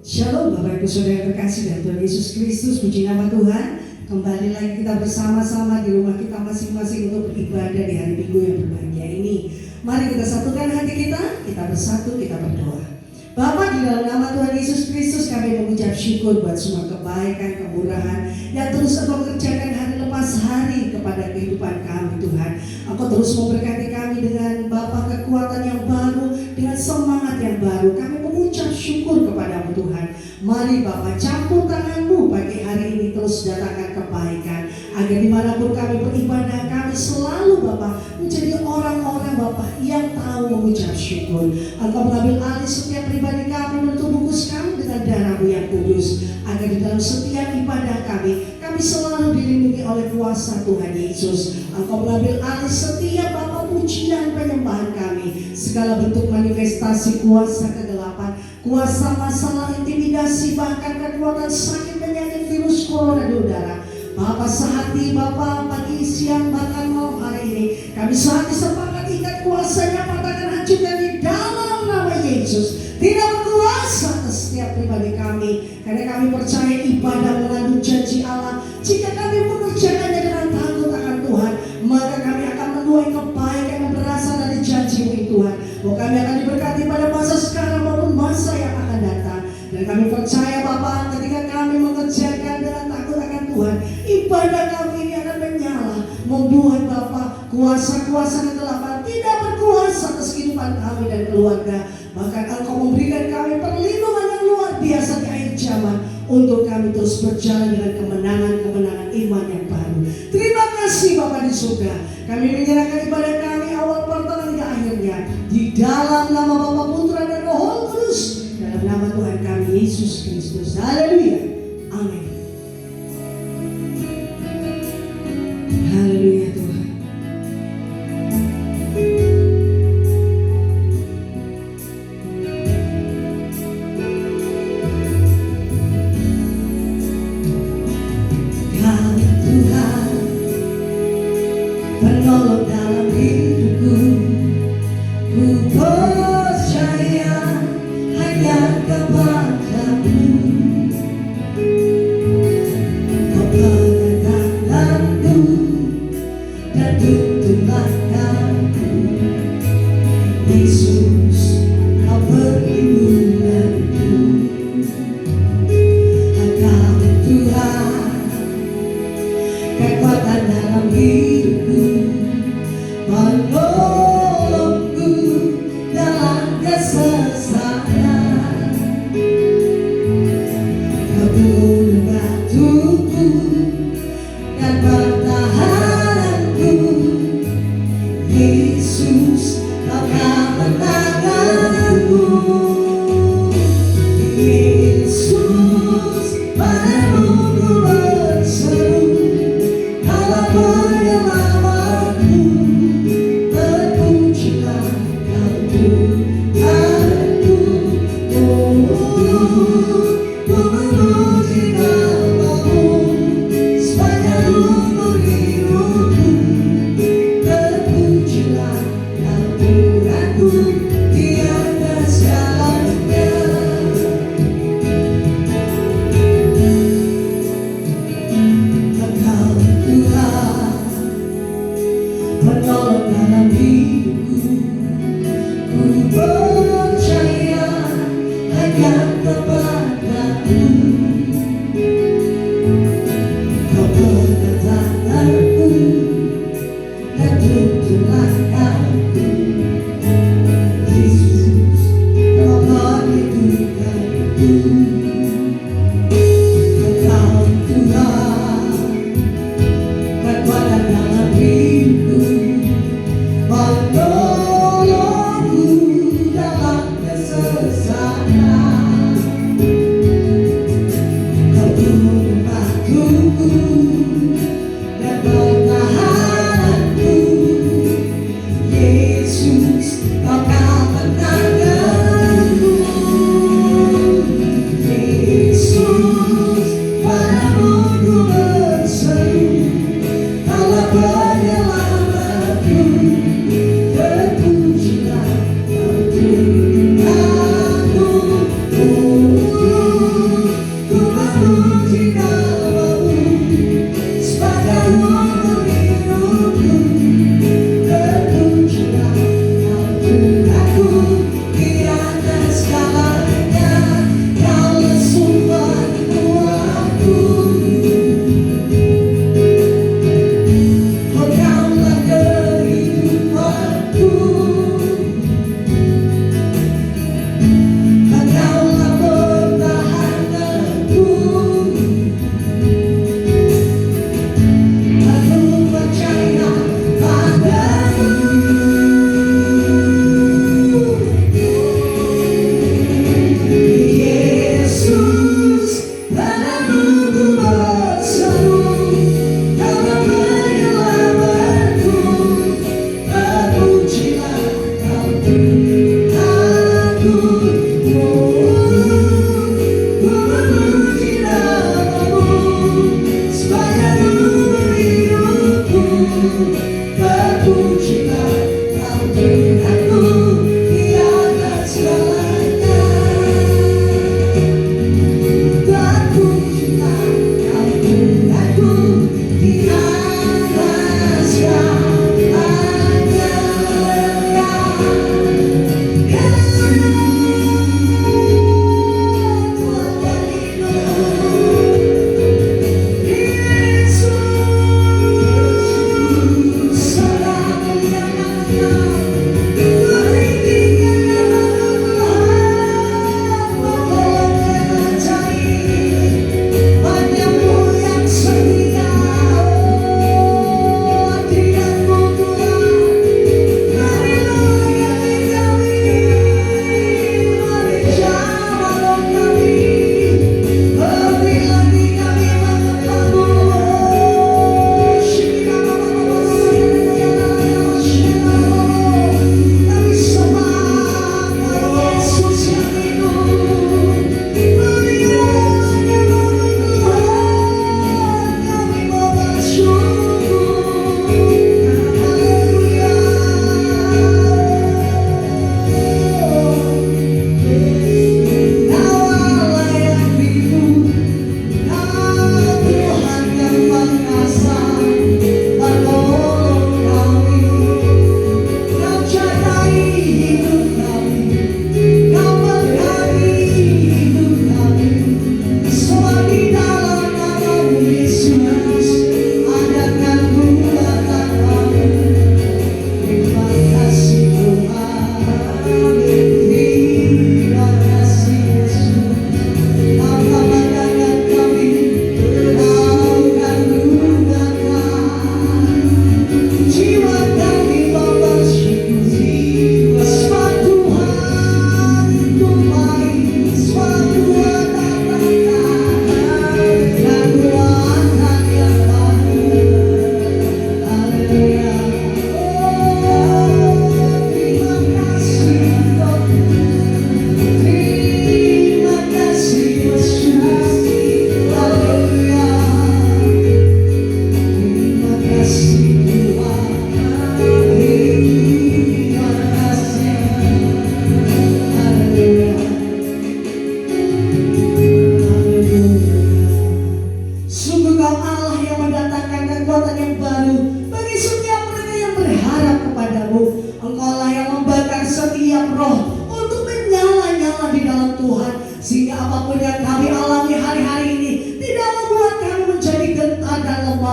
Shalom Bapak Ibu Saudara yang terkasih dalam Tuhan Yesus Kristus, puji nama Tuhan. Kembali lagi kita bersama-sama di rumah kita masing-masing untuk beribadah di hari Minggu yang berbahagia ini. Mari kita satukan hati kita bersatu, kita berdoa. Bapa, di dalam nama Tuhan Yesus Kristus kami mengucap syukur buat semua kebaikan, kemurahan yang terus Engkau kerjakan hari lepas hari kepada kehidupan kami Tuhan. Engkau terus memberkati kami dengan Bapa kekuatan yang baru, dengan semangat yang baru. Kami mengucap syukur kepadamu Tuhan. Mari Bapa, campur tanganmu pagi hari ini, terus datangkan kebaikan, agar dimanapun kami beribadah, kami selalu Bapa menjadi orang-orang Bapa yang tahu mengucap syukur. Engkau mengambil alih setiap pribadi kami, menutup bungkus kami dengan darah-Mu yang kudus, agar di dalam setiap ibadah kami selalu dilindungi oleh kuasa Tuhan Yesus. Engkau mengambil alih setiap Bapa pujian penyembahan kami, segala bentuk manifestasi kuasa kegelapan, kuasa masalah intimidasi, bahkan kekuatan sakit penyakit virus corona di udara. Bapa, sehati Bapa pagi, siang, bahkan malam hari ini kami sehati sepakat ikat kuasanya, patahkan, hancurkan di dalam nama Yesus. Tidak berkuasa atas setiap pribadi kami, karena kami percaya ibadah mengandung janji Allah. Jika kami mengerjakannya dengan takut akan Tuhan, maka kami akan menuai kebaikan yang berasal dari janji-Mu Tuhan. Bahwa kami akan diberkati pada masa sekarang maupun masa yang akan datang. Dan kami percaya Bapa, ketika kami mengerjakan dengan takut akan Tuhan, ibadah kami ini akan menyala, membuat Bapa kuasa-kuasa kegelapan tidak berkuasa atas kehidupan kami dan keluarga. Bahkan Engkau memberikan kami perlindungan yang luar biasa di akhir zaman, untuk kami terus berjalan dengan kemenangan-kemenangan iman yang baru. Terima kasih Bapa di surga. Kami menyerahkan ibadah kami awal pertengahan hingga akhirnya di dalam nama Bapa, Putra dan Roh Kudus, dalam nama Tuhan kami Yesus Kristus. Haleluya. Amin. Haleluya Tuhan. Penolong dalam hidupku, ku percaya hanya kepadamu. Kau pegang tanganku dan tuntun langkahku, Yesus, Kau perlindunganku. Engkau Tuhan, kekuatan dalam hidupku, menolongku dalam kesesakan. Kau turun batuku dan pertahananku, Yesus, Kau kemenanganku. Yesus, padamu ku berseru, Kaulah penyelamatku. Terpujilah Kau Tuhanku. Ku memuji nama-Mu sepanjang umur hidupku. Terpujilah Kau Tuhanku di atas segalanya. Engkau Tuhan, penolong dalam hidupku, ku percaya hanya kepadamu. Kau pegang tanganku dan tuntun langkahku, Yesus, Kau perlindunganku. Engkau Tuhan, kekuatan dalam hidupku, menolongku dalam kesesakan. Kau turun batuku dan pertahananku, Yesus, Kau kemenanganku. Yesus, padamu ku berseru, Kaulah penyelamatku. Terpujilah Kau Tuhanku.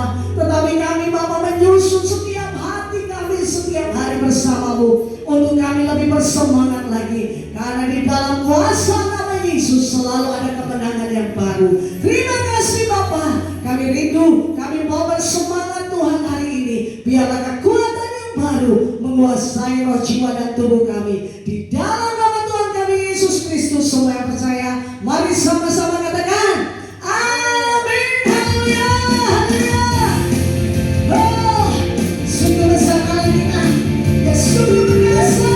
Bapa, tetapi kami Bapa menyusun setiap hati kami setiap hari bersamamu untuk kami lebih bersemangat lagi, karena di dalam kuasa nama Yesus selalu ada kemenangan yang baru. Terima kasih Bapa, kami rindu, kami mau bersemangat Tuhan hari ini. Biarlah kekuatan yang baru menguasai roh, jiwa dan tubuh kami. Di dalam nama Tuhan kami Yesus Kristus, semua yang percaya mari sama-sama katakan amin. Haleluya, haleluya. Oh, sungguh besar Allah kita, ya sungguh berkuasa.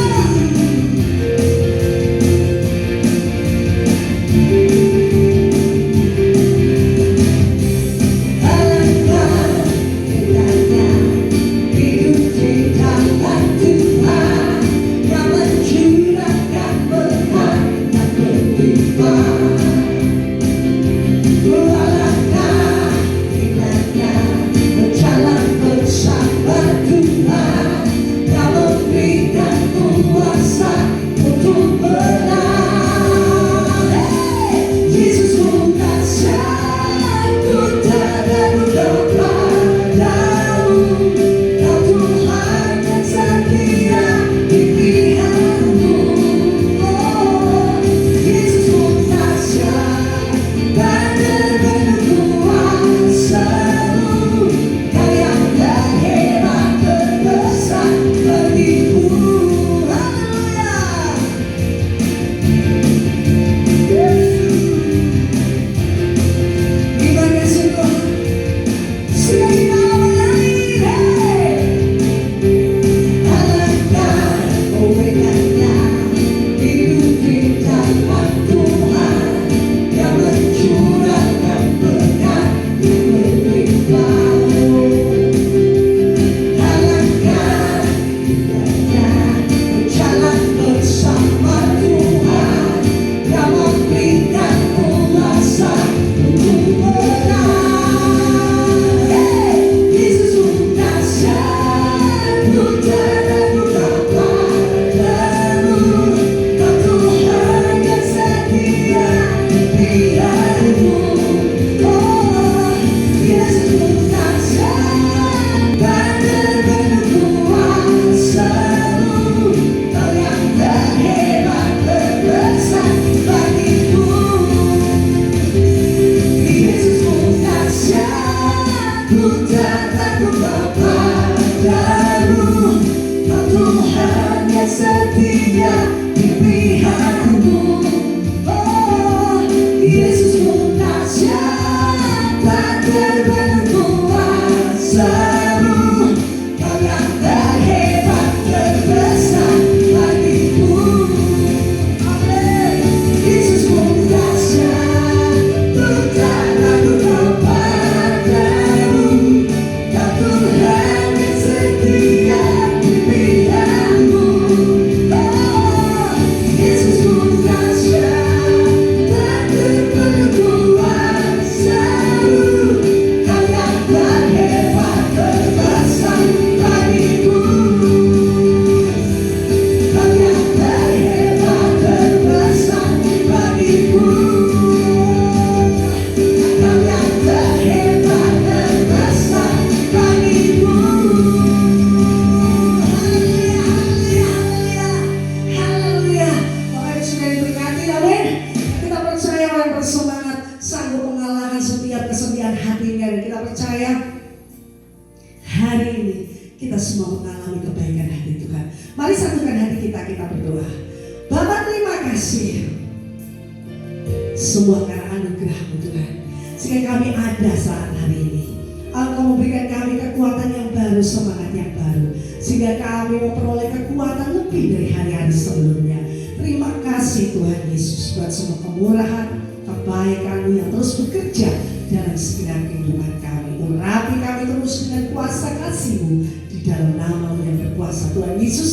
Semua karena anugerah-Mu Tuhan, sehingga kami ada saat hari ini. Engkau memberikan kami kekuatan yang baru, semangat yang baru, sehingga kami memperoleh kekuatan lebih dari hari-hari sebelumnya. Terima kasih Tuhan Yesus buat semua kemurahan, kebaikan-Mu yang terus bekerja dalam segenap kehidupan kami. Urapi kami terus dengan kuasa kasih-Mu, di dalam nama-Mu yang berkuasa Tuhan Yesus.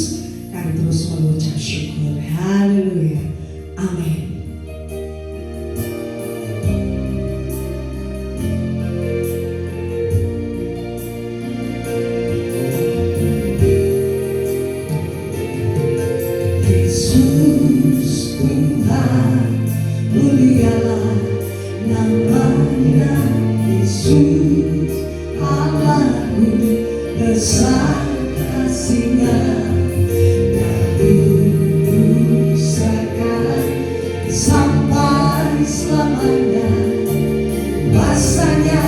Kami terus mengucap syukur. Haleluya. Amin. Mulialah namanya Yesus. besar kasih-Nya, sekarang sampai selamanya. Kuasa-Nya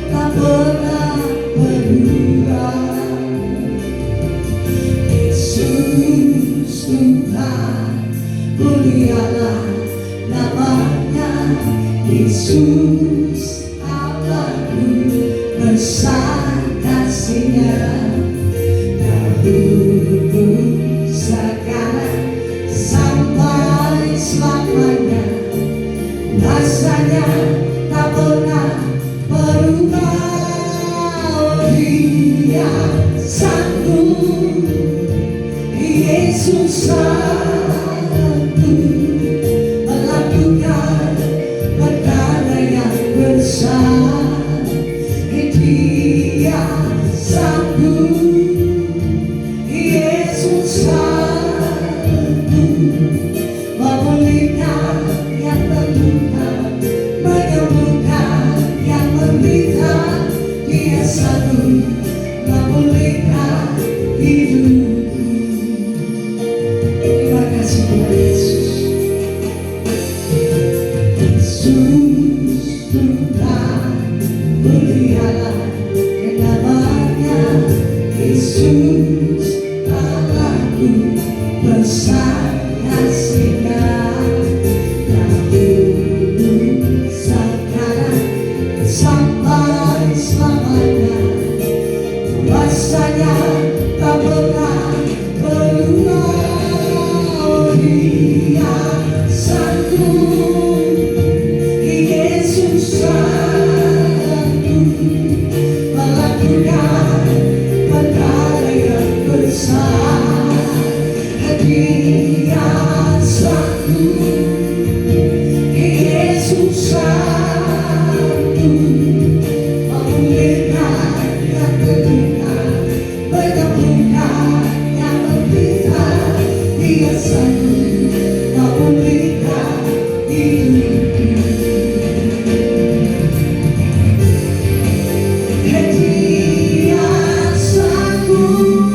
tak pernah berubah. Yesus Tuhan, mulialah namanya. Yesus Allahku, besar kasih-Nya, dahulu sekarang sampai selamanya. Kuasa-Nya tak pernah berubah. Dia sanggup, Yesus sanggup melakukan perkara yang besar. Dia sanggup, Yesus sanggup memulihkan yang terluka, menyembuhkan yang menderita. Dia sanggup memulihkan hidupku. Terima kasih Tuhan Yesus. Yesus Tuhan, mulialah namanya. Yesus Allahku, besar kasih-Nya, dahulu sekarang sampai selamanya. Kuasa-Nya tak pernah berubah. Dia sanggup, Yesus sanggup melakukan perkara yang besar. Dia sanggup, Yesus sanggup memulihkan yang terluka, menyembuhkan yang menderita. Dia sanggup memulihkan hidupku. Dia sanggup,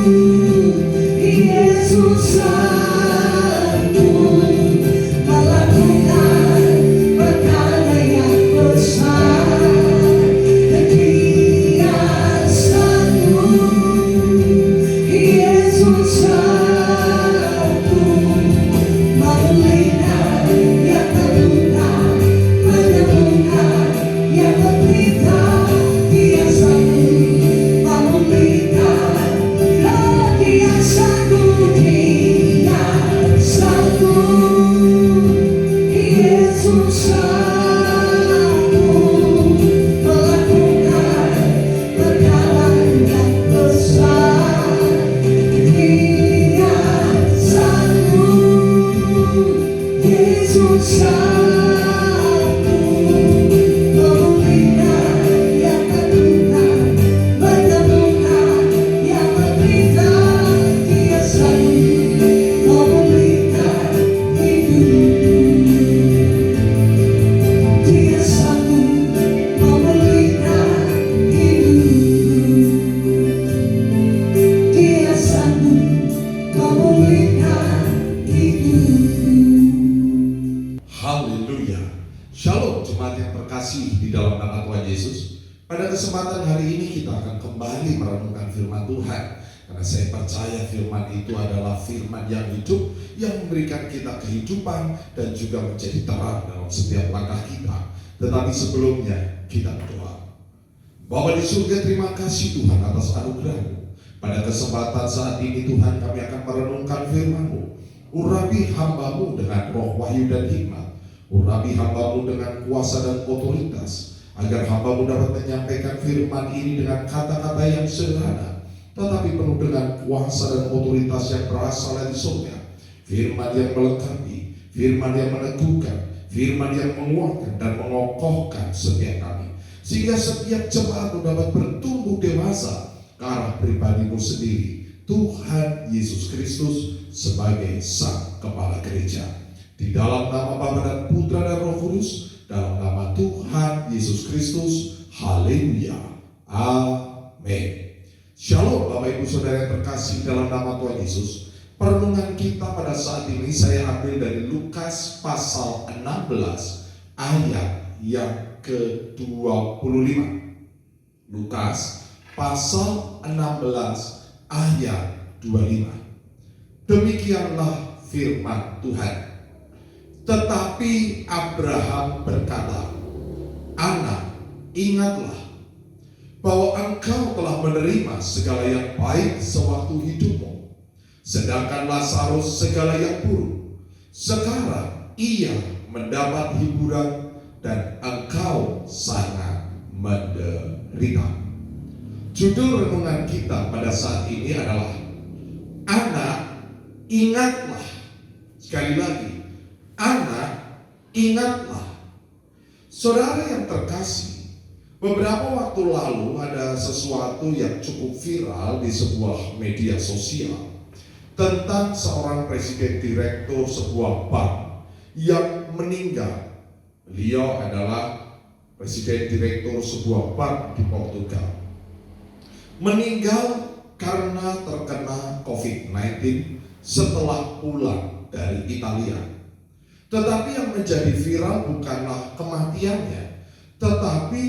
Yesus sanggup melakukan perkara yang besar. Dia sanggup, Yesus sanggup memulihkan yang terluka, menyembuhkan yang menderita. Dia sanggup memulihkan. Dia sanggup, Dia sanggup, Yesus sanggup melakukan perkara yang besar. Dia sanggup, Yesus sanggup memulihkan yang terluka, menyembuhkan yang menderita. Dia sanggup memulihkan hidupku. Dia sanggup memulihkan hidupku. Dia sanggup memulihkan hidupku. Haleluya. Shalom jemaat yang terkasih di dalam nama Tuhan Yesus. Pada kesempatan hari ini kita akan kembali merenungkan firman Tuhan. Karena saya percaya firman itu adalah firman yang hidup, yang memberikan kita kehidupan dan juga menjadi terang dalam setiap langkah kita. Tetapi sebelumnya kita berdoa. Bapa di surga, terima kasih Tuhan atas anugerah-Mu. Pada kesempatan saat ini Tuhan, kami akan merenungkan firman-Mu. Urapi hamba-Mu dengan roh wahyu dan hikmat. Urapi hamba-Mu dengan kuasa dan otoritas, agar hamba-Mu dapat menyampaikan firman ini dengan kata-kata yang sederhana, tetapi penuh dengan kuasa dan otoritas yang berasal dari surga. Firman yang melengkapi, firman yang meneguhkan, firman yang menguatkan dan mengokohkan setiap kami, sehingga setiap jemaat dapat bertumbuh dewasa ke arah pribadi-Mu sendiri, Tuhan Yesus Kristus sebagai Sang Kepala Gereja. Di dalam nama Bapa dan Putra dan Roh Kudus, dalam nama Tuhan Yesus Kristus, haleluya, amin. Shalom Bapak Ibu Saudara yang terkasih dalam nama Tuhan Yesus. Perenungan kita pada saat ini saya ambil dari Lukas pasal 16 ayat yang ke-25. Lukas pasal 16 ayat 25. Demikianlah firman Tuhan. Tetapi Abraham berkata, "Anak, ingatlah bahwa engkau telah menerima segala yang baik sewaktu hidupmu, sedangkan Lazarus segala yang buruk. Sekarang ia mendapat hiburan dan engkau sangat menderita." Judul renungan kita pada saat ini adalah "Anak, ingatlah." Sekali lagi, anak, ingatlah. Saudara yang terkasih, beberapa waktu lalu ada sesuatu yang cukup viral di sebuah media sosial tentang seorang presiden direktur sebuah bank yang meninggal. Beliau adalah presiden direktur sebuah bank di Portugal. Meninggal karena terkena COVID-19 setelah pulang dari Italia. Tetapi yang menjadi viral bukanlah kematiannya, tetapi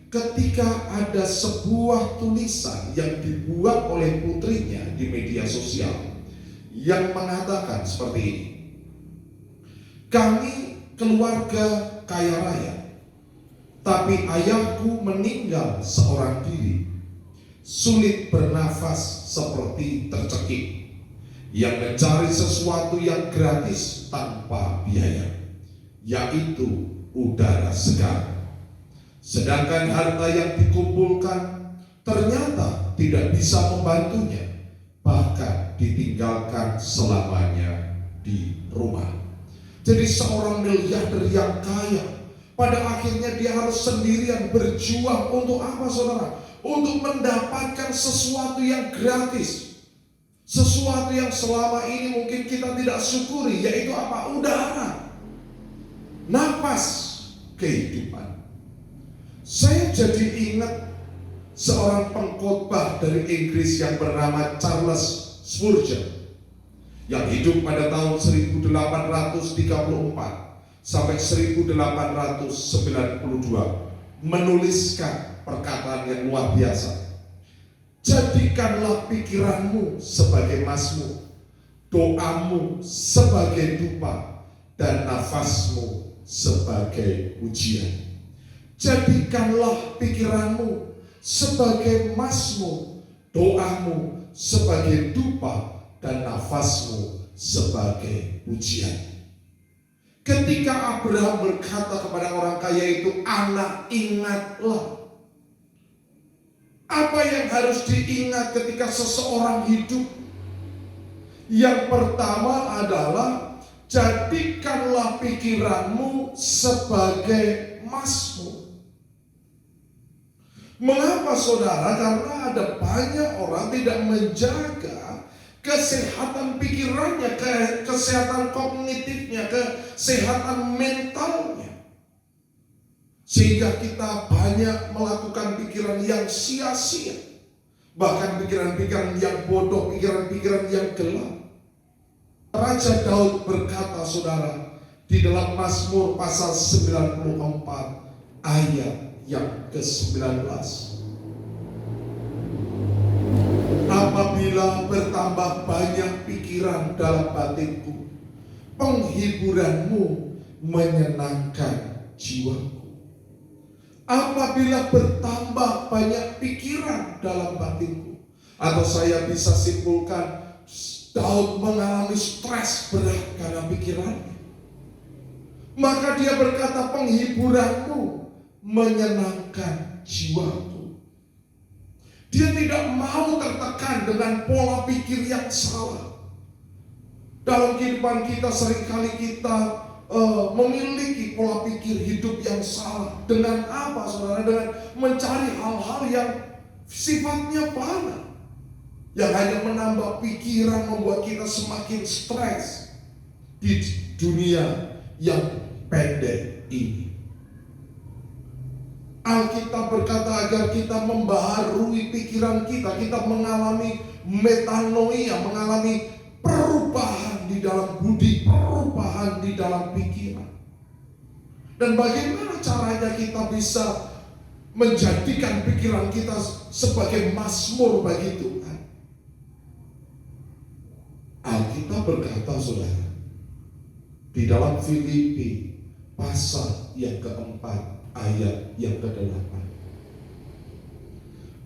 ketika ada sebuah tulisan yang dibuat oleh putrinya di media sosial yang mengatakan seperti ini: "Kami keluarga kaya raya, tapi ayahku meninggal seorang diri, sulit bernafas seperti tercekik, yang mencari sesuatu yang gratis tanpa biaya, yaitu udara segar. Sedangkan harta yang dikumpulkan ternyata tidak bisa membantunya, bahkan ditinggalkan selamanya di rumah." Jadi seorang miliarder yang kaya, pada akhirnya dia harus sendirian berjuang untuk apa, saudara? Untuk mendapatkan sesuatu yang gratis, sesuatu yang selama ini mungkin kita tidak syukuri, yaitu apa? Udara, nafas, kehidupan. Saya jadi ingat seorang pengkhotbah dari Inggris yang bernama Charles Spurgeon, yang hidup pada tahun 1834 sampai 1892, menuliskan perkataan yang luar biasa. "Jadikanlah pikiranmu sebagai mazmur, doamu sebagai dupa, dan nafasmu sebagai ujian." Jadikanlah pikiranmu sebagai mazmur, doamu sebagai dupa, dan nafasmu sebagai ujian. Ketika Abraham berkata kepada orang kaya itu, "Anak, ingatlah." Apa yang harus diingat ketika seseorang hidup? Yang pertama adalah jadikanlah pikiranmu sebagai mazmur. Mengapa, saudara? Karena ada banyak orang tidak menjaga kesehatan pikirannya, kesehatan kognitifnya, kesehatan mentalnya, sehingga kita banyak melakukan pikiran yang sia-sia, bahkan pikiran-pikiran yang bodoh, pikiran-pikiran yang gelap. Raja Daud berkata, saudara, di dalam Mazmur pasal 94 ayat yang ke-19, "Apabila bertambah banyak pikiran dalam batinku, penghiburanmu menyenangkan jiwaku." Apabila bertambah banyak pikiran dalam batinku, atau saya bisa simpulkan, Daud mengalami stres berat karena pikirannya. Maka dia berkata, "Penghiburanmu menyenangkan jiwaku." Dia tidak mau tertekan dengan pola pikir yang salah. Dalam kehidupan kita seringkali kita memiliki pola pikir hidup yang salah. Dengan apa, saudara? Dengan mencari hal-hal yang sifatnya fana, yang hanya menambah pikiran, membuat kita semakin stres di dunia yang pendek ini. Alkitab berkata agar kita membaharui pikiran kita, kita mengalami metanoia, mengalami perubahan di dalam budi, perubahan di dalam pikiran. Dan bagaimana caranya kita bisa menjadikan pikiran kita sebagai mazmur bagi Tuhan? Alkitab berkata, saudara, di dalam Filipi pasal yang keempat ayat yang ke-8.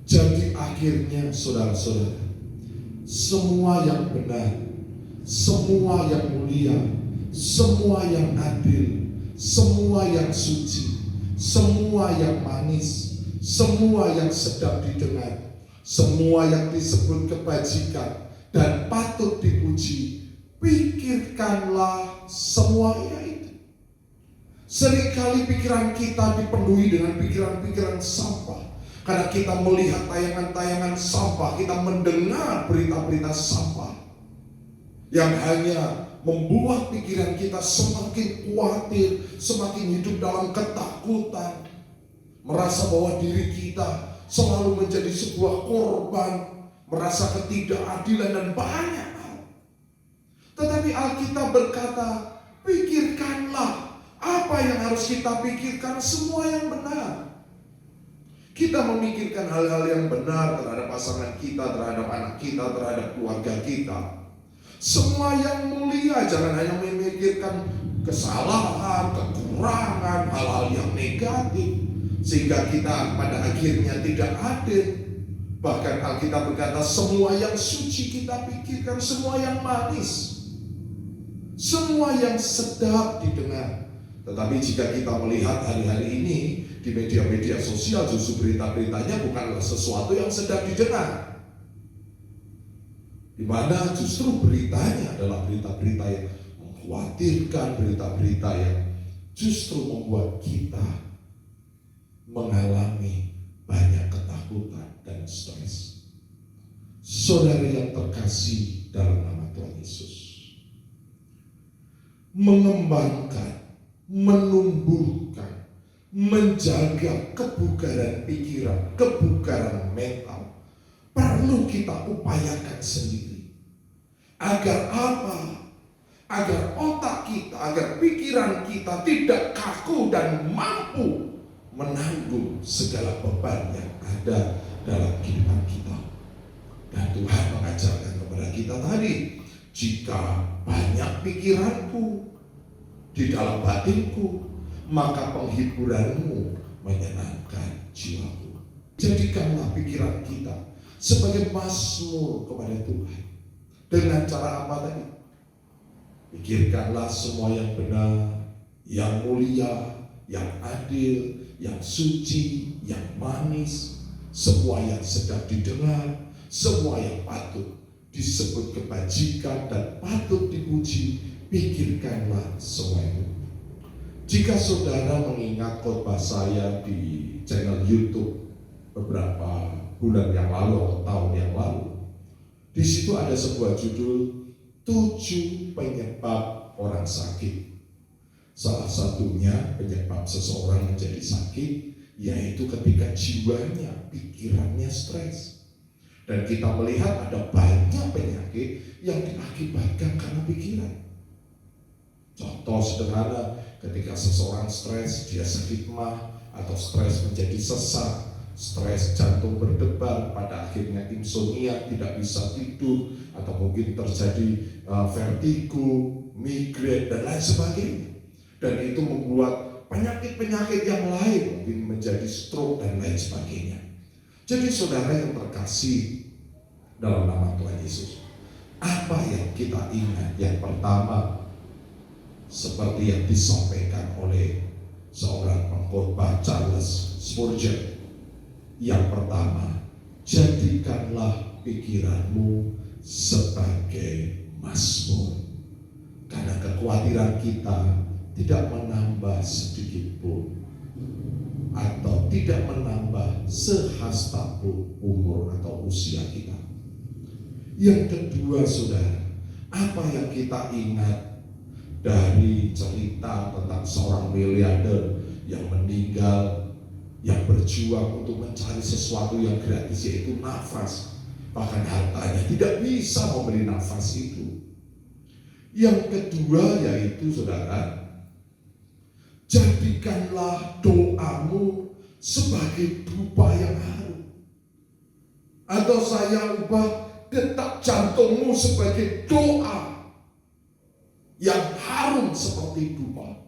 Jadi akhirnya saudara-saudara, semua yang benar, semua yang mulia, semua yang adil, semua yang suci, semua yang manis, semua yang sedap didengar, semua yang disebut kebajikan dan patut dipuji, pikirkanlah semuanya itu. Seringkali pikiran kita dipenuhi dengan pikiran-pikiran sampah. Karena kita melihat tayangan-tayangan sampah, kita mendengar berita-berita sampah yang hanya membuat pikiran kita semakin khawatir, semakin hidup dalam ketakutan, merasa bahwa diri kita selalu menjadi sebuah korban, merasa ketidakadilan dan banyak hal. Tetapi Alkitab berkata, pikirkanlah apa yang harus kita pikirkan, semua yang benar. Kita memikirkan hal-hal yang benar terhadap pasangan kita, terhadap anak kita, terhadap keluarga kita. Semua yang mulia, jangan hanya memikirkan kesalahan, kekurangan, hal-hal yang negatif, sehingga kita pada akhirnya tidak adil. Bahkan Alkitab berkata, semua yang suci kita pikirkan, semua yang manis, semua yang sedap didengar. Tetapi jika kita melihat hari-hari ini di media-media sosial, justru berita-beritanya bukanlah sesuatu yang sedap didengar, di mana justru beritanya adalah berita-berita yang mengkhawatirkan, berita-berita yang justru membuat kita mengalami banyak ketakutan dan stres. Saudara yang terkasih dalam nama Tuhan Yesus, mengembangkan, menumbuhkan, menjaga kebugaran pikiran, kebugaran mental perlu kita upayakan sendiri. Agar apa? Agar otak kita, agar pikiran kita tidak kaku dan mampu menanggung segala beban yang ada dalam kehidupan kita. Dan Tuhan mengajarkan kepada kita tadi, jika banyak pikiranku di dalam batinku, maka penghiburanmu menyenangkan jiwaku. Jadikanlah pikiran kita sebagai mazmur kepada Tuhan. Dengan cara apa tadi? Pikirkanlah semua yang benar, yang mulia, yang adil, yang suci, yang manis, semua yang sedap didengar, semua yang patut disebut kebajikan dan patut dipuji, pikirkanlah semua itu. Jika saudara mengingat khotbah saya di channel YouTube beberapa bulan yang lalu atau tahun yang lalu, di situ ada sebuah judul 7 penyebab orang sakit. Salah satunya penyebab seseorang menjadi sakit yaitu ketika jiwanya, pikirannya stres. Dan kita melihat ada banyak penyakit yang diakibatkan karena pikiran. Contoh sederhana, ketika seseorang stres, dia sakit mah, atau stres menjadi sesak, stres jantung berdebar, pada akhirnya insomnia, tidak bisa tidur, atau mungkin terjadi vertigo, migrain, dan lain sebagainya. Dan itu membuat penyakit-penyakit yang lain mungkin menjadi stroke dan lain sebagainya. Jadi saudara yang terkasih dalam nama Tuhan Yesus, apa yang kita ingat? Yang pertama, seperti yang disampaikan oleh seorang pengkhotbah Charles Spurgeon, yang pertama, jadikanlah pikiranmu sebagai mazmur. Karena kekhawatiran kita tidak menambah sedikit pun, atau tidak menambah sehasta pun umur atau usia kita. Yang kedua saudara, apa yang kita ingat dari cerita tentang seorang miliarder yang meninggal yang berjuang untuk mencari sesuatu yang gratis, yaitu nafas. Bahkan hartanya tidak bisa memberi nafas itu. Yang kedua yaitu saudara, jadikanlah doamu sebagai dupa yang harum. Atau saya ubah, detak jantungmu sebagai doa yang harum seperti dupa.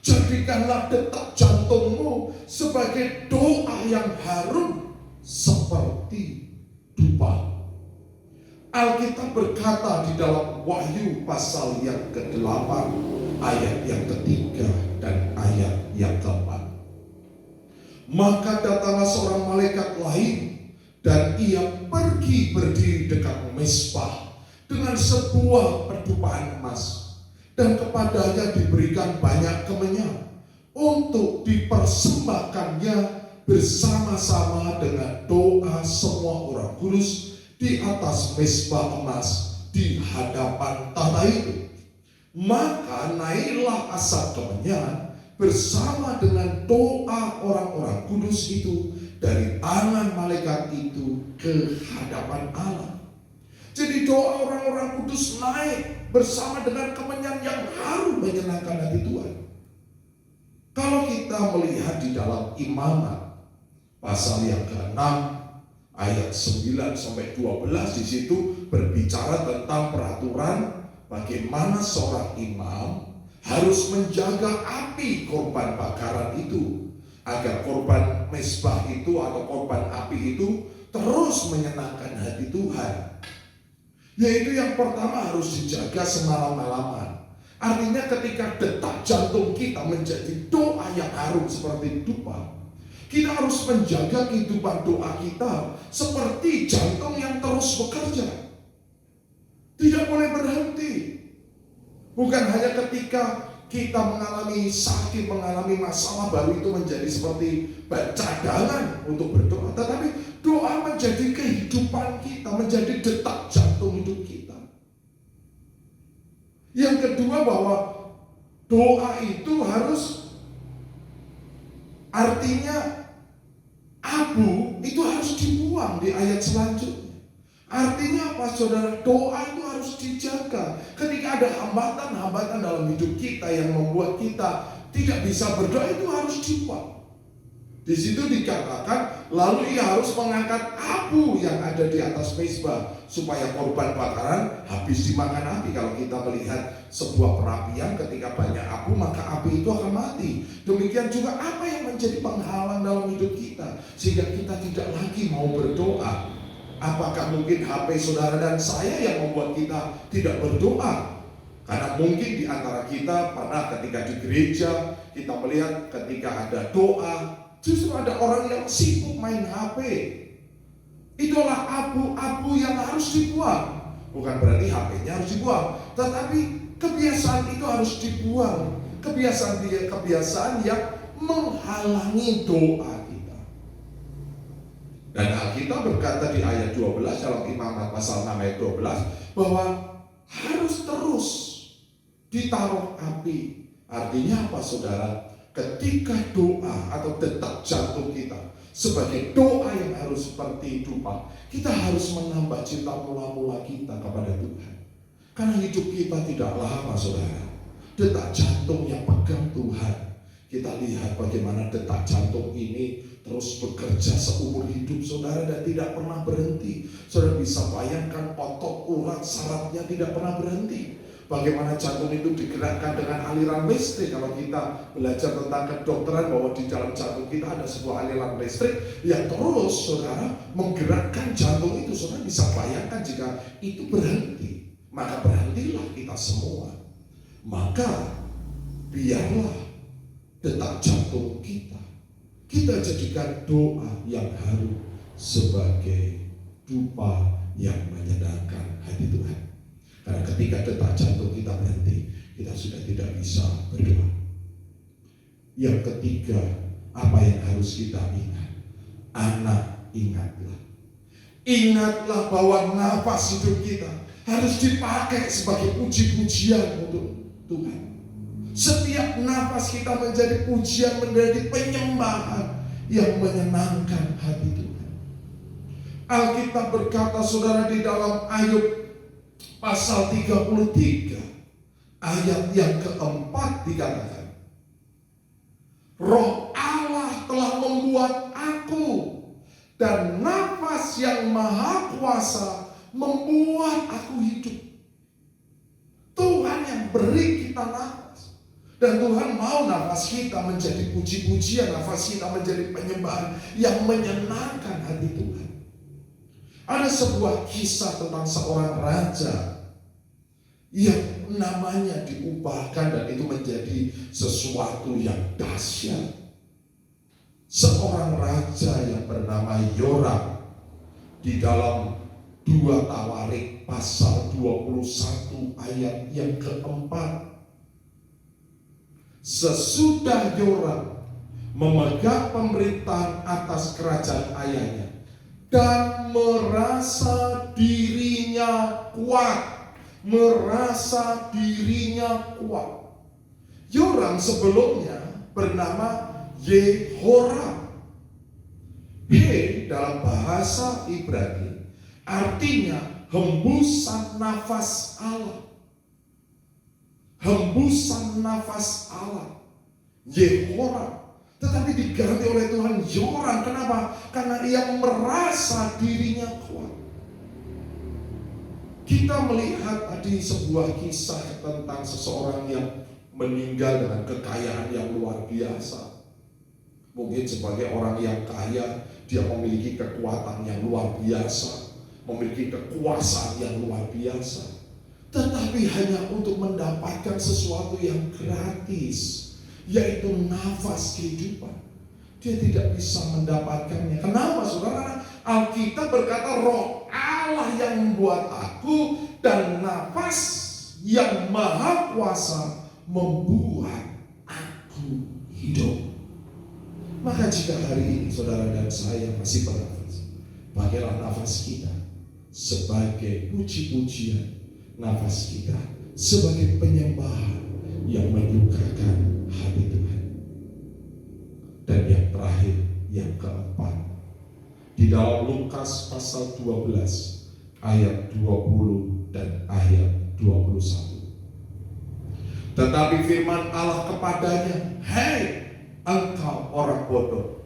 Jadikanlah detak jantungmu sebagai doa yang harum seperti dupa. Alkitab berkata di dalam Wahyu pasal yang ke-8 ayat yang ke-3 dan ayat yang ke-4. Maka datanglah seorang malaikat lain dan ia pergi berdiri dekat mezbah dengan sebuah pedupaan emas, dan kepadanya diberikan banyak kemenyan untuk dipersembahkannya bersama-sama dengan doa semua orang kudus di atas mezbah emas di hadapan tahta itu. Maka naiklah asap kemenyan bersama dengan doa orang-orang kudus itu dari tangan malaikat itu ke hadapan Allah. Jadi doa orang-orang kudus naik bersama dengan kemenyan yang harum menyenangkan hati Tuhan. Kalau kita melihat di dalam Imamat pasal yang ke-6 ayat 9 sampai 12, di situ berbicara tentang peraturan bagaimana seorang imam harus menjaga api korban bakaran itu, agar korban mezbah itu atau korban api itu terus menyenangkan hati Tuhan. Yaitu yang pertama harus dijaga semalam-malaman. Artinya ketika detak jantung kita menjadi doa yang harum seperti dupa, kita harus menjaga kehidupan doa kita seperti jantung yang terus bekerja. Tidak boleh berhenti. Bukan hanya ketika kita mengalami sakit, mengalami masalah, baru itu menjadi seperti cadangan untuk berdoa. Tetapi doa menjadi kehidupan kita, menjadi detak jantung hidup kita. Yang kedua, bahwa doa itu harus, artinya abu itu harus dibuang di ayat selanjutnya. Artinya apa saudara? Doa itu harus dijaga. Ketika ada hambatan-hambatan dalam hidup kita yang membuat kita tidak bisa berdoa, itu harus dibuang. Di situ dikatakan, lalu ia harus mengangkat abu yang ada di atas mezbah supaya korban bakaran habis dimakan api. Kalau kita melihat sebuah perapian, ketika banyak abu maka api itu akan mati. Demikian juga apa yang menjadi penghalang dalam hidup kita sehingga kita tidak lagi mau berdoa. Apakah mungkin HP saudara dan saya yang membuat kita tidak berdoa? Karena mungkin di antara kita pernah ketika di gereja kita melihat ketika ada doa, justru ada orang yang sibuk main HP. Itulah abu-abu yang harus dibuang. Bukan berarti HP-nya harus dibuang, tetapi kebiasaan itu harus dibuang. Kebiasaan yang menghalangi doa kita. Dan Alkitab berkata di ayat 12 dalam Imamat pasal 6 ayat 12 bahwa harus terus ditaruh api. Artinya apa saudara? Ketika doa atau detak jantung kita sebagai doa yang harus seperti dupa, kita harus menambah cinta mula-mula kita kepada Tuhan. Karena hidup kita tidak lama saudara. Detak jantung yang pegang Tuhan. Kita lihat bagaimana detak jantung ini terus bekerja seumur hidup saudara dan tidak pernah berhenti. Saudara bisa bayangkan otot, urat, sarafnya tidak pernah berhenti. Bagaimana jantung itu digerakkan dengan aliran listrik. Kalau kita belajar tentang kedokteran bahwa di dalam jantung kita ada sebuah aliran listrik yang terus saudara menggerakkan jantung itu. Saudara bisa bayangkan jika itu berhenti, maka berhentilah kita semua. Maka biarlah detak jantung kita jadikan doa yang harum sebagai dupa yang menyenangkan hati Tuhan. Karena ketika detak jantung kita berhenti, kita sudah tidak bisa berdoa. Yang ketiga, apa yang harus kita ingat? Anak, ingatlah. Ingatlah bahwa nafas hidup kita harus dipakai sebagai puji-pujian untuk Tuhan. Setiap nafas kita menjadi pujian, menjadi penyembahan. yang menyenangkan hati Tuhan. Alkitab berkata, saudara, di dalam Ayub pasal 33 ayat yang keempat dikatakan, Roh Allah telah membuat aku, dan nafas yang maha kuasa membuat aku hidup. Tuhan yang beri kita nafas, dan Tuhan mau nafas kita menjadi puji-pujian, nafas kita menjadi penyembahan yang menyenangkan hati Tuhan. Ada sebuah kisah tentang seorang raja yang namanya diubahkan, dan itu menjadi sesuatu yang dahsyat. Seorang raja yang bernama Yoram, di dalam 2 Tawarik pasal 21 ayat yang keempat. Sesudah Yoram memegang pemerintahan atas kerajaan ayahnya dan merasa dirinya kuat, Yoram sebelumnya bernama Yehoram. He dalam bahasa Ibrani artinya hembusan nafas Allah. Hembusan nafas Allah, Yehoram. Tetapi diganti oleh Tuhan Yoram. Kenapa? Karena ia merasa dirinya kuat. Kita melihat tadi sebuah kisah tentang seseorang yang meninggal dengan kekayaan yang luar biasa. Mungkin sebagai orang yang kaya, dia memiliki kekuatan yang luar biasa, memiliki kekuasaan yang luar biasa. Tetapi hanya untuk mendapatkan sesuatu yang gratis, yaitu nafas kehidupan. Dia tidak bisa mendapatkannya. Kenapa, saudara? Alkitab berkata, Roh Allah yang membuat aku, dan nafas yang maha kuasa membuat aku hidup. Maka jika hari ini saudara dan saya masih bernafas, pakailah nafas kita sebagai puji-pujian, nafas kita sebagai penyembahan yang menyukakan hati Tuhan. Dan yang terakhir, yang keempat, di dalam Lukas pasal 12 ayat 20 dan ayat 21. Tetapi firman Allah kepadanya, Hei engkau orang bodoh,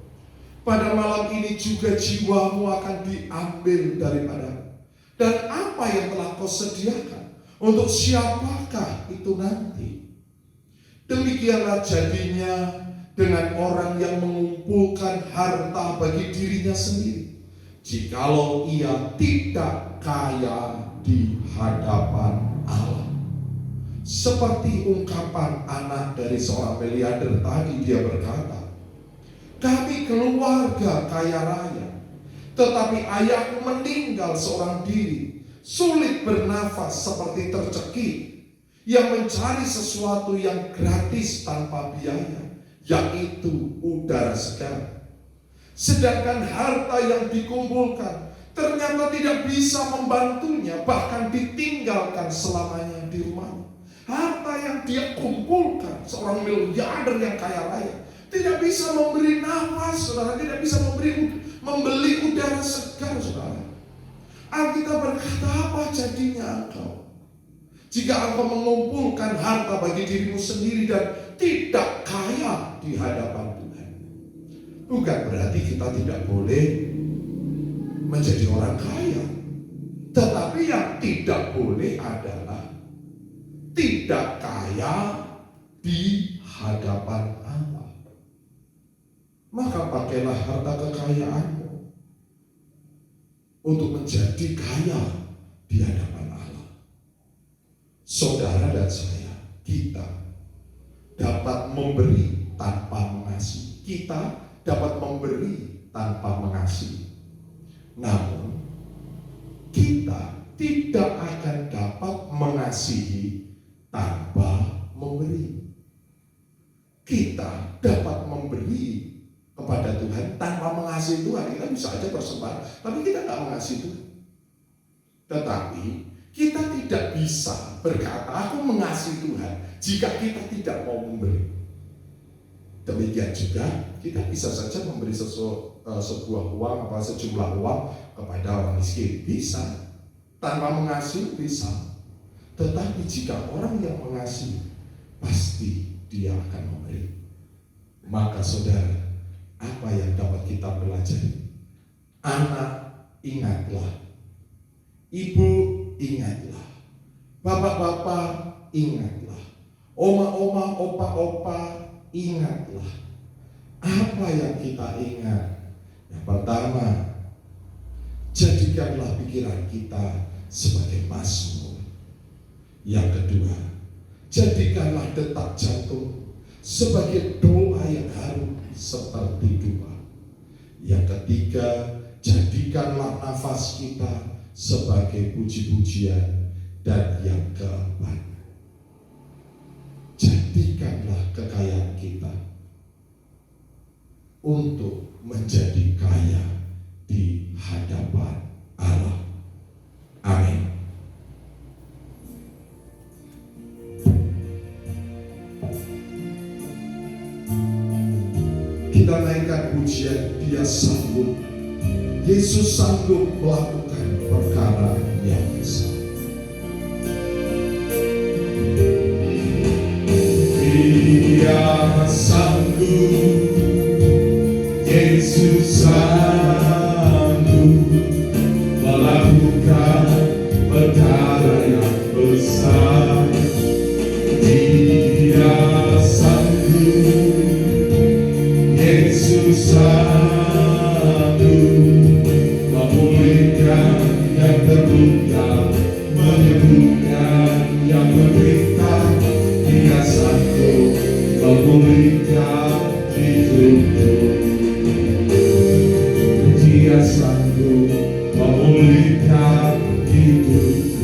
pada malam ini juga jiwamu akan diambil daripadamu. Dan apa yang telah kau sediakan, untuk siapakah itu nanti? Demikianlah jadinya dengan orang yang mengumpulkan harta bagi dirinya sendiri, jikalau ia tidak kaya di hadapan Allah. Seperti ungkapan anak dari seorang miliarder tadi, dia berkata, kami keluarga kaya raya, tetapi ayahku meninggal seorang diri, sulit bernafas seperti tercekik, yang mencari sesuatu yang gratis tanpa biaya, yaitu udara segar. Sedangkan harta yang dikumpulkan ternyata tidak bisa membantunya, bahkan ditinggalkan selamanya di rumahnya. Harta yang dia kumpulkan, seorang miliarder yang kaya raya, tidak bisa memberi nafas, saudara, tidak bisa membeli udara segar, saudara. Alkitab berkata, apa jadinya engkau jika engkau mengumpulkan harta bagi dirimu sendiri dan tidak kaya di hadapan Tuhan? Bukan berarti kita tidak boleh menjadi orang kaya, tetapi yang tidak boleh adalah tidak kaya di hadapan Allah. Maka pakailah harta kekayaanmu untuk menjadi kaya di hadapan Allah. Saudara dan saya, kita dapat memberi tanpa mengasihi. Kita dapat memberi tanpa mengasihi. Namun kita tidak akan dapat mengasihi tanpa memberi. Kita dapat memberi kepada Tuhan tanpa mengasihi Tuhan. Kita bisa aja bersembahan, tapi kita nggak mengasihi Tuhan. Tetapi kita tidak bisa berkata, aku mengasihi Tuhan, jika kita tidak mau memberi. Demikian juga kita bisa saja memberi sebuah uang sejumlah uang kepada orang miskin, bisa. Tanpa mengasihi bisa. Tetapi jika orang yang mengasihi, pasti dia akan memberi. Maka saudara, apa yang dapat kita pelajari? Anak, ingatlah. Ibu, ingatlah. Bapak-bapak, ingatlah. Oma-oma, opa-opa, ingatlah. Apa yang kita ingat? Yang pertama, jadikanlah pikiran kita sebagai mazmur. Yang kedua, jadikanlah detak jantung sebagai doa yang harum seperti doa. Yang ketiga, jadikanlah nafas kita sebagai puji-pujian. Dan yang keempat, jadikanlah kekayaan kita untuk menjadi kaya di hadapan Allah. Amin. Kita naikkan pujian, Dia sanggup. Yesus sanggup melakukan perkara yang besar. Dia sanggup, Yesus sanggup melakukan perkara yang besar. Dia sanggup, Yesus sanggup memulihkan yang terluka, menyembuhkan yang menderita. Dia sanggup memulihkan hidupku. Dia sanggup memulihkan hidupku.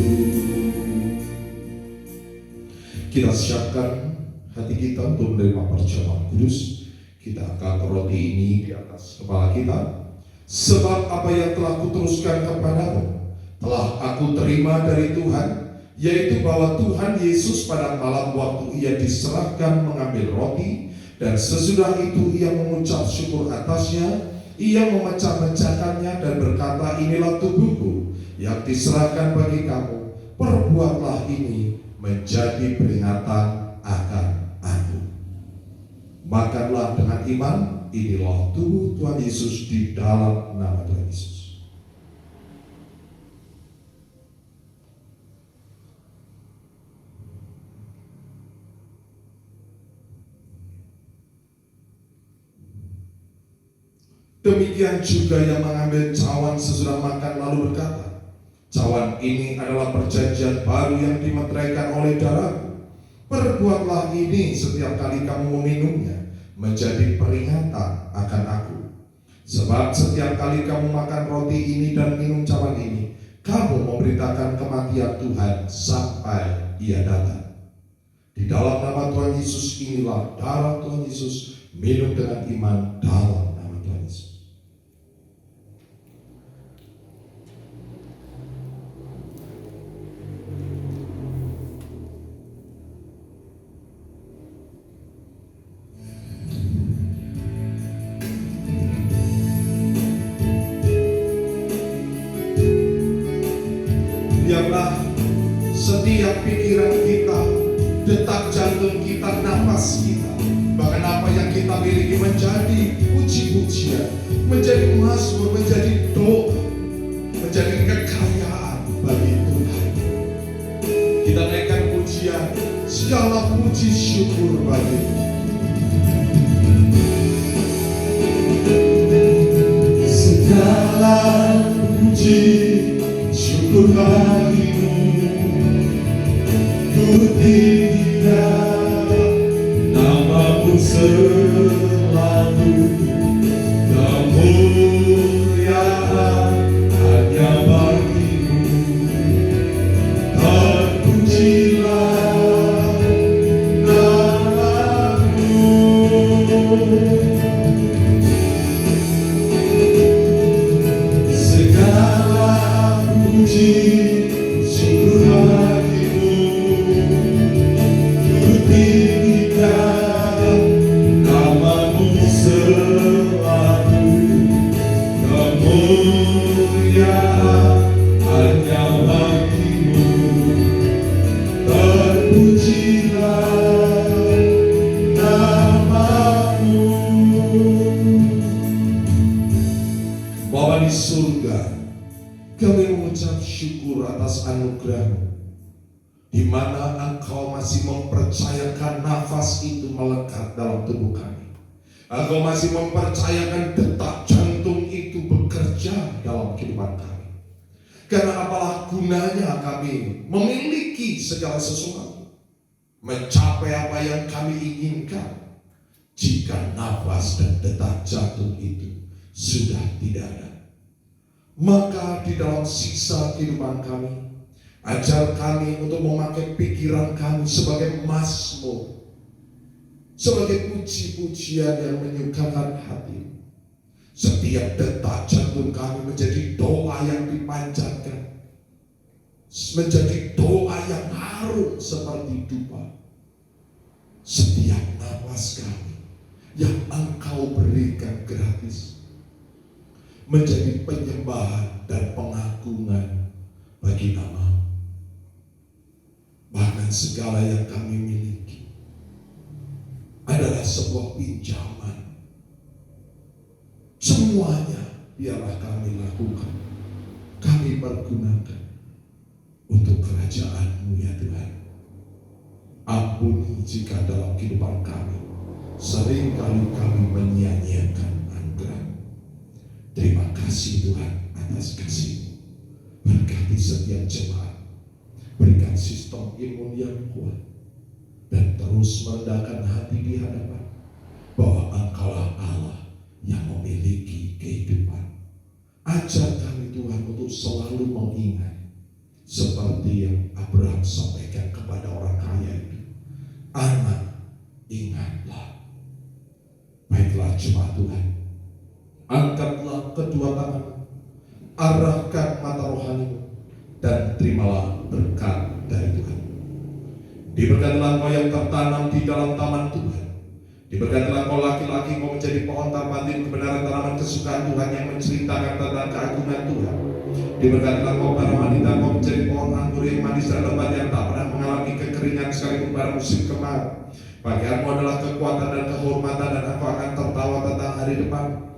Kita siapkan hati kita untuk menerima perjamuan kudus. Kita angkat roti ini di atas kepala kita. Sebab apa yang telah kuteruskan kepadamu telah aku terima dari Tuhan, yaitu bahwa Tuhan Yesus pada malam waktu Ia diserahkan mengambil roti, dan sesudah itu Ia mengucap syukur atasnya, Ia memecah-mecahkannya dan berkata, inilah tubuhku yang diserahkan bagi kamu, perbuatlah ini menjadi peringatan akan aku. Makanlah dengan iman, inilah tubuh Tuhan Yesus di dalam nama Tuhan Yesus. Demikian juga yang mengambil cawan sesudah makan lalu berkata, cawan ini adalah perjanjian baru yang dimeteraikan oleh darahku. Perbuatlah ini setiap kali kamu meminumnya, menjadi peringatan akan aku. Sebab setiap kali kamu makan roti ini dan minum cawan ini, kamu memberitakan kematian Tuhan sampai Ia datang. Di dalam nama Tuhan Yesus inilah darah Tuhan Yesus, minum dengan iman dalam nama Tuhan Yesus. Biarlah setiap pikiran kita, detak jantung kita, nafas kita, bahkan apa yang kita miliki menjadi puji-pujian, menjadi mazmur, menjadi doa, menjadi kekayaan bagi Tuhan. Kita naikkan pujian, segala puji syukur bagi Tuhan. Segala puji syukur bagimu, ku tinggikan namamu selalu, kemuliaan hanya bagimu, terpujilah namamu. Segala puji Kami mengucap syukur atas anugerah-Mu, di mana Engkau masih mempercayakan nafas itu melekat dalam tubuh kami. Engkau masih mempercayakan detak jantung itu bekerja dalam kehidupan kami. Karena apalah gunanya kami memiliki segala sesuatu, mencapai apa yang kami inginkan, jika nafas dan detak jantung itu sudah tidak ada. Maka di dalam sisa kehidupan kami, ajar kami untuk memakai pikiran kami sebagai mazmur, sebagai puji-pujian yang menyukakan hati. Setiap detak jantung kami menjadi doa yang dipanjatkan, menjadi doa yang harum seperti dupa. Setiap nafas kami yang Engkau berikan gratis menjadi penyembahan dan pengagungan bagi nama. Bahkan segala yang kami miliki adalah sebuah pinjaman. Semuanya biarlah kami lakukan, kami pergunakan untuk kerajaan-Mu ya Tuhan. Ampuni jika dalam kehidupan kami seringkali kami menyia-nyiakan anugerah. Terima kasih Tuhan atas kasih-Mu. Berkati setiap jemaat, berikan sistem imun yang kuat, dan terus merendahkan hati di hadapan bahwa Engkaulah Allah yang memiliki kehidupan. Ajar kami Tuhan untuk selalu mengingat, seperti yang Abraham sampaikan kepada orang kaya itu, anak, ingatlah. Baiklah jemaat Tuhan, angkatlah kedua tangan, arahkan mata rohani, dan terimalah berkat dari Tuhan. Diberkatilah kau yang tertanam di dalam taman Tuhan. Diberkatilah kau laki-laki, kau menjadi pohon tapatin kebenaran, tanaman kesukaan Tuhan yang menceritakan tentang keagungan Tuhan. Diberkatilah kau para wanita, kau menjadi pohon anggur yang manis dan lebat yang tak pernah mengalami kekeringan sekalipun pada musim kemarau. Bagianmu adalah kekuatan dan kehormatan, dan aku akan tertawa tentang hari depan.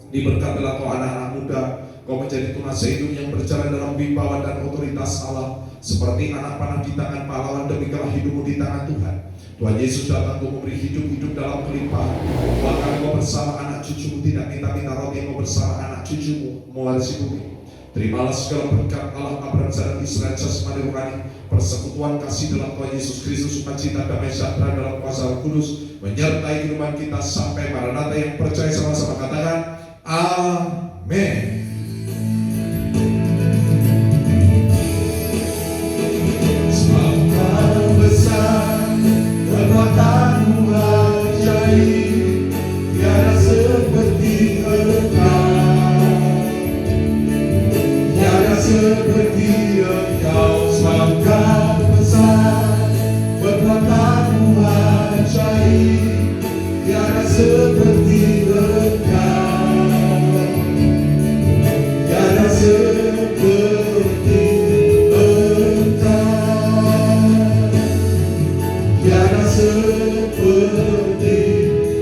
Diberkatilah kau anak-anak muda, kau menjadi tunas zaitun yang berjalan dalam wibawa dan otoritas Allah, seperti anak panah di tangan pahlawan, demikianlah hidupmu di tangan Tuhan. Tuhan Yesus datang untuk memberi hidup dalam kelimpahan. Bahkan kau bersama anak cucumu tidak minta-minta roti, kau bersama anak cucumu mewarisi bumi. Terimalah segala berkat Allah Abraham dan Israel jasmani rohani, persekutuan kasih dalam Tuhan Yesus Kristus, sukacita damai sejahtera dalam kuasa Roh Kudus menyertai kehidupan kita sampai Maranatha. Yang percaya sama-sama katakan amin. Kekuatan-Mu ajaib, tiada seperti Engkau, tiada seperti Engkau. Sebabkan besar kekuatan-Mu ajaib, tiada seperti Engkau, tiada seperti tiada seperti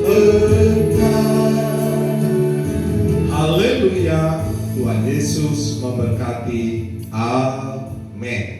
Engkau. Haleluya. Tuhan Yesus memberkati. Amin.